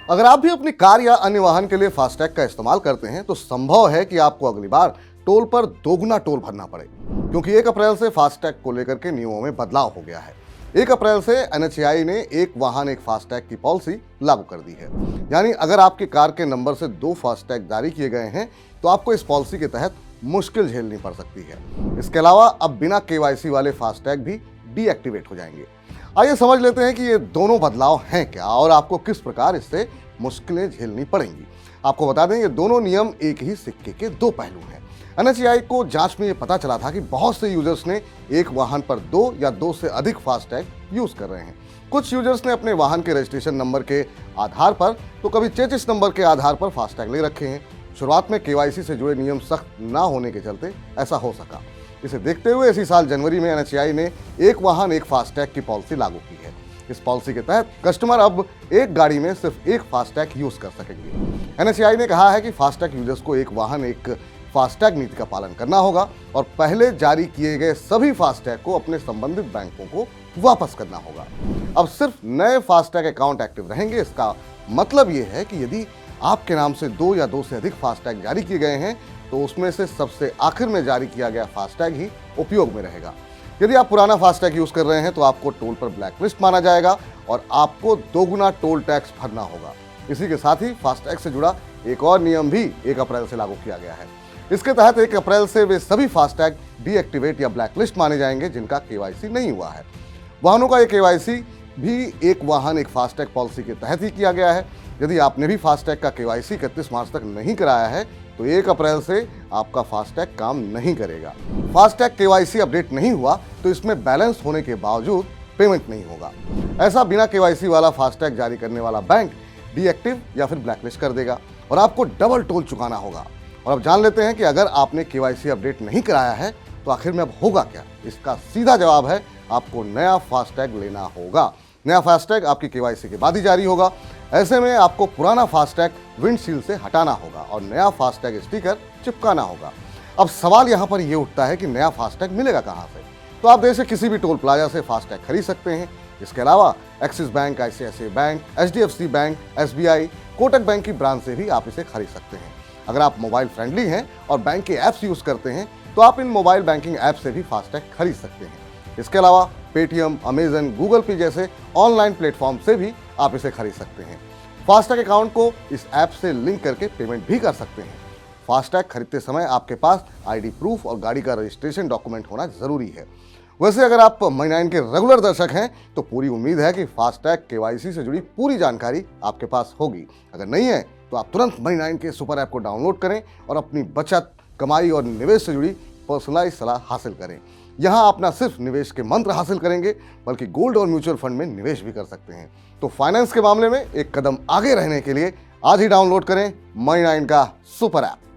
अगर आप भी अपनी कार या अन्य वाहन के लिए फास्टैग का इस्तेमाल करते हैं तो संभव है कि आपको अगली बार टोल पर दोगुना टोल भरना पड़े, क्योंकि 1 अप्रैल से फास्टैग को लेकर के नियमों में बदलाव हो गया है। 1 अप्रैल से एनएचएआई ने एक वाहन एक फास्टैग की पॉलिसी लागू कर दी है। यानी अगर आपकी कार के नंबर से 2 फास्टैग जारी किए गए हैं तो आपको इस पॉलिसी के तहत मुश्किल झेलनी पड़ सकती है। इसके अलावा अब बिना केवाईसी वाले फास्टैग भी डीएक्टिवेट हो जाएंगे। आइए समझ लेते हैं कि ये दोनों बदलाव हैं क्या और आपको किस प्रकार इससे मुश्किलें झेलनी पड़ेंगी। आपको बता दें, ये दोनों नियम एक ही सिक्के के 2 पहलू हैं। एनएचएआई को जांच में ये पता चला था कि बहुत से यूजर्स ने एक वाहन पर 2 या 2 से अधिक फास्टैग यूज कर रहे हैं। कुछ यूजर्स ने अपने वाहन के रजिस्ट्रेशन नंबर के आधार पर तो कभी चेचिस नंबर के आधार पर फास्टैग ले रखे हैं। शुरुआत में केवाईसी से जुड़े नियम सख्त ना होने के चलते ऐसा हो सका। इसे देखते हुए इसी साल जनवरी में एनएचएआई ने एक वाहन एक फास्टैग की पॉलिसी लागू की है। इस पॉलिसी के तहत कस्टमर अब एक गाड़ी में सिर्फ एक फास्टैग यूज कर सकेंगे। एनएचएआई ने कहा है कि फास्टैग यूजर्स को एक वाहन एक फास्टैग नीति का पालन करना होगा और पहले जारी किए गए सभी फास्टैग को अपने संबंधित बैंकों को वापस करना होगा। अब सिर्फ नए फास्टैग अकाउंट एक्टिव रहेंगे। इसका मतलब ये है कि यदि आपके नाम से 2 या 2 से अधिक फास्टैग जारी किए गए हैं तो उसमें से सबसे आखिर में जारी किया गया फास्टैग ही उपयोग में रहेगा। यदि आप पुराना फास्टैग यूज कर रहे हैं तो आपको टोल पर ब्लैकलिस्ट माना जाएगा और आपको दोगुना टोल टैक्स भरना होगा। इसी के साथ ही फास्टैग से जुड़ा एक और नियम भी 1 अप्रैल से लागू किया गया है। इसके तहत 1 अप्रैल से वे सभी फास्टैग डीएक्टिवेट या ब्लैकलिस्ट माने जाएंगे जिनका केवाईसी नहीं हुआ है। वाहनों का ये केवाईसी भी एक वाहन एक फास्टैग पॉलिसी के तहत ही किया गया है। यदि आपने भी फास्टैग का केवाईसी 31 मार्च तक नहीं कराया है तो 1 अप्रैल से आपका फास्टैग काम नहीं करेगा। फास्टैग केवाईसी अपडेट नहीं हुआ तो इसमें बैलेंस होने के बावजूद पेमेंट नहीं होगा। ऐसा बिना केवाईसी वाला फास्टैग जारी करने वाला बैंक डीएक्टिव या फिर ब्लैकलिस्ट कर देगा और आपको डबल टोल चुकाना होगा। और अब जान लेते हैं कि अगर आपने केवाईसी अपडेट नहीं कराया है तो आखिर में अब होगा क्या। इसका सीधा जवाब है आपको नया फास्टैग लेना होगा। नया फास्टैग आपकी केवाईसी के बाद ही जारी होगा। ऐसे में आपको पुराना फास्टैग विंडशील्ड से हटाना होगा और नया फास्टैग स्टिकर चिपकाना होगा। अब सवाल यहाँ पर यह उठता है कि नया फास्टैग मिलेगा कहाँ से। तो आप देश के किसी भी टोल प्लाजा से फास्टैग खरीद सकते हैं। इसके अलावा axis bank, ICICI bank, HDFC bank, SBI, Kotak bank की ब्रांच से भी आप इसे खरीद सकते हैं। अगर आप मोबाइल फ्रेंडली हैं और बैंक के ऐप्स यूज करते हैं तो आप इन मोबाइल बैंकिंग ऐप से भी फास्टैग खरीद सकते हैं। इसके अलावा पेटीएम, अमेजन, गूगल पे जैसे ऑनलाइन प्लेटफॉर्म से भी आप इसे खरीद सकते हैं। फास्टैग अकाउंट को इस ऐप से लिंक करके पेमेंट भी कर सकते हैं। फास्टैग खरीदते समय आपके पास आईडी प्रूफ और गाड़ी का रजिस्ट्रेशन डॉक्यूमेंट होना जरूरी है। वैसे अगर आप मनी9 के रेगुलर दर्शक हैं तो पूरी उम्मीद है कि फास्टैग केवाईसी से जुड़ी पूरी जानकारी आपके पास होगी। अगर नहीं है तो आप तुरंत मनी9 के सुपर ऐप को डाउनलोड करें और अपनी बचत, कमाई और निवेश से जुड़ी पर्सनलाइज सलाह हासिल करें। यहाँ आप न सिर्फ निवेश के मंत्र हासिल करेंगे बल्कि गोल्ड और म्यूचुअल फंड में निवेश भी कर सकते हैं। तो फाइनेंस के मामले में एक कदम आगे रहने के लिए आज ही डाउनलोड करें मनी9 का सुपर ऐप।